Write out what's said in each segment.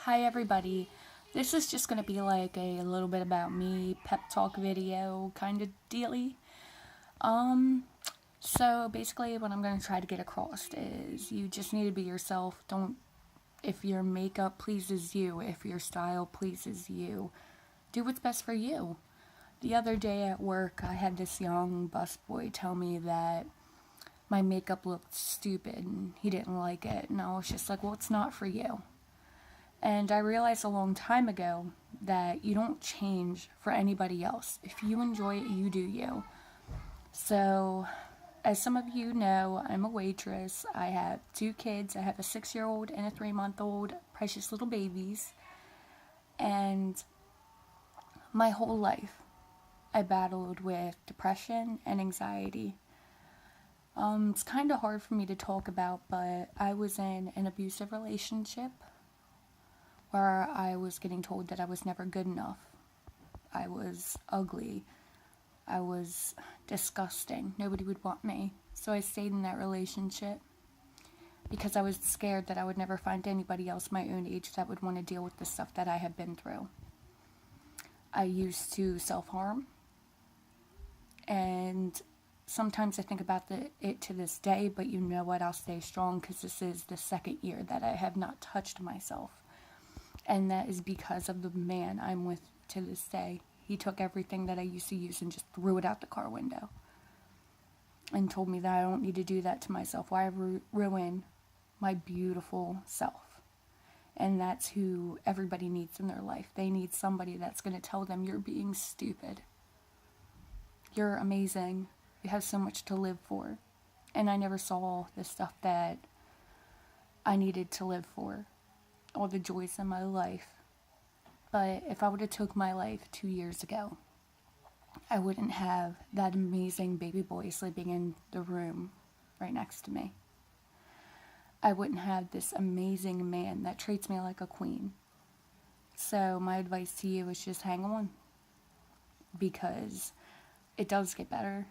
Hi everybody. This is just going to be like a little bit about me, pep talk video kind of dealy. Um, so basically what I'm going to try to get across is you just need to be yourself. If your makeup pleases you, if your style pleases you, do what's best for you. The other day at work, I had this young busboy tell me that my makeup looked stupid and he didn't like it. And I was just like, well, it's not for you. And I realized a long time ago that you don't change for anybody else. If you enjoy it, you do you. So, as some of you know, I'm a waitress. I have 2 kids. I have a 6-year-old and a 3-month-old, precious little babies. And my whole life, I battled with depression and anxiety. It's kind of hard for me to talk about, but I was in an abusive relationship where I was getting told that I was never good enough. I was ugly. I was disgusting. Nobody would want me. So I stayed in that relationship because I was scared that I would never find anybody else my own age that would want to deal with the stuff that I had been through. I used to self-harm, and sometimes I think about it to this day, but you know what, I'll stay strong because this is the 2nd year that I have not touched myself. And that is because of the man I'm with to this day. He took everything that I used to use and just threw it out the car window. And told me that I don't need to do that to myself. Why ruin my beautiful self? And that's who everybody needs in their life. They need somebody that's going to tell them, you're being stupid. You're amazing. You have so much to live for. And I never saw the stuff that I needed to live for. All the joys in my life. But if I would have took my life 2 years ago, I wouldn't have that amazing baby boy sleeping in the room right next to me. I wouldn't have this amazing man that treats me like a queen. So my advice to you is just hang on, because it does get better.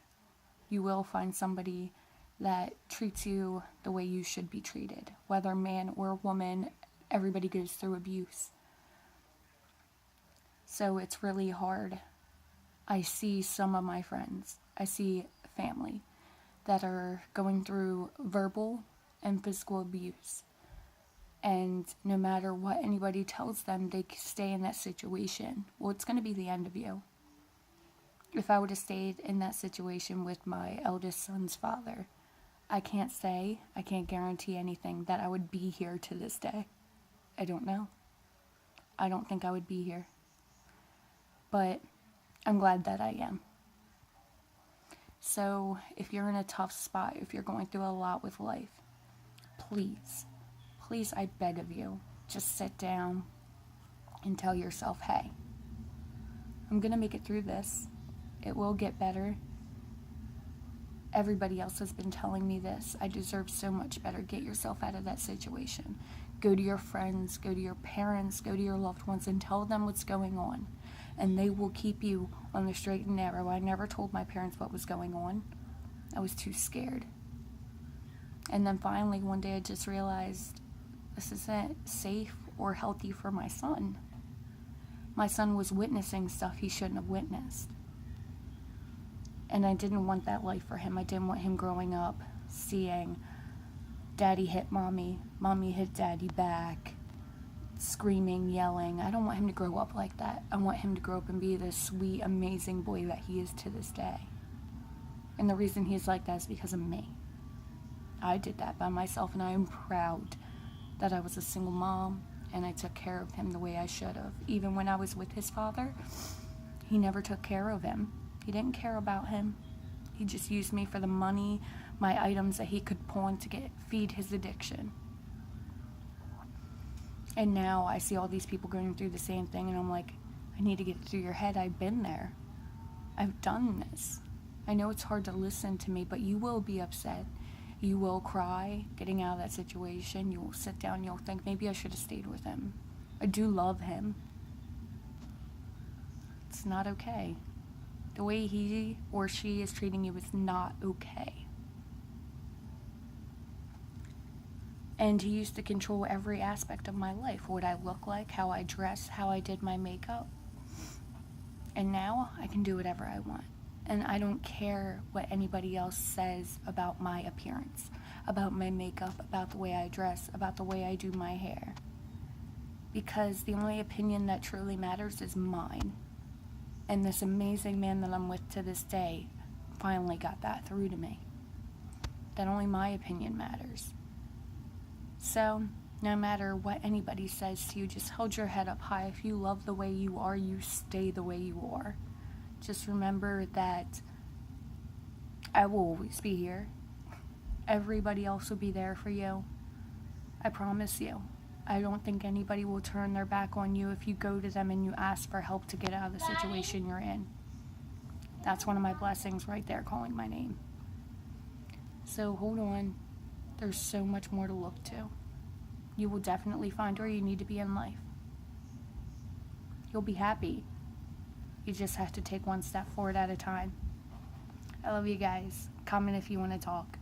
You will find somebody that treats you the way you should be treated, whether man or woman. Everybody goes through abuse. So it's really hard. I see some of my friends, I see family that are going through verbal and physical abuse. And no matter what anybody tells them, they stay in that situation. Well, it's going to be the end of you. If I would have stayed in that situation with my eldest son's father, I can't guarantee anything that I would be here to this day. I don't know. I don't think I would be here. But I'm glad that I am. So if you're in a tough spot, if you're going through a lot with life, please, I beg of you, just sit down and tell yourself, hey, I'm going to make it through this. It will get better. Everybody else has been telling me this. I deserve so much better. Get yourself out of that situation. Go to your friends, go to your parents, go to your loved ones and tell them what's going on. And they will keep you on the straight and narrow. I never told my parents what was going on. I was too scared. And then finally one day I just realized this isn't safe or healthy for my son. My son was witnessing stuff he shouldn't have witnessed. And I didn't want that life for him. I didn't want him growing up seeing daddy hit mommy, mommy hit daddy back, screaming, yelling. I don't want him to grow up like that. I want him to grow up and be the sweet, amazing boy that he is to this day. And the reason he's like that is because of me. I did that by myself, and I am proud that I was a single mom and I took care of him the way I should have. Even when I was with his father, he never took care of him. He didn't care about him. He just used me for the money, my items that he could pawn to feed his addiction. And now I see all these people going through the same thing, and I'm like, I need to get it through your head. I've been there. I've done this. I know it's hard to listen to me, but you will be upset. You will cry getting out of that situation. You will sit down and you'll think, maybe I should have stayed with him. I do love him. It's not okay. The way he or she is treating you is not okay. And he used to control every aspect of my life. What I look like, how I dress, how I did my makeup. And now I can do whatever I want. And I don't care what anybody else says about my appearance, about my makeup, about the way I dress, about the way I do my hair. Because the only opinion that truly matters is mine. And this amazing man that I'm with to this day finally got that through to me. That only my opinion matters. So, no matter what anybody says to you, just hold your head up high. If you love the way you are, you stay the way you are. Just remember that I will always be here. Everybody else will be there for you. I promise you. I don't think anybody will turn their back on you if you go to them and you ask for help to get out of the situation you're in. That's one of my blessings right there, calling my name. So hold on. There's so much more to look to. You will definitely find where you need to be in life. You'll be happy. You just have to take one step forward at a time. I love you guys. Comment if you want to talk.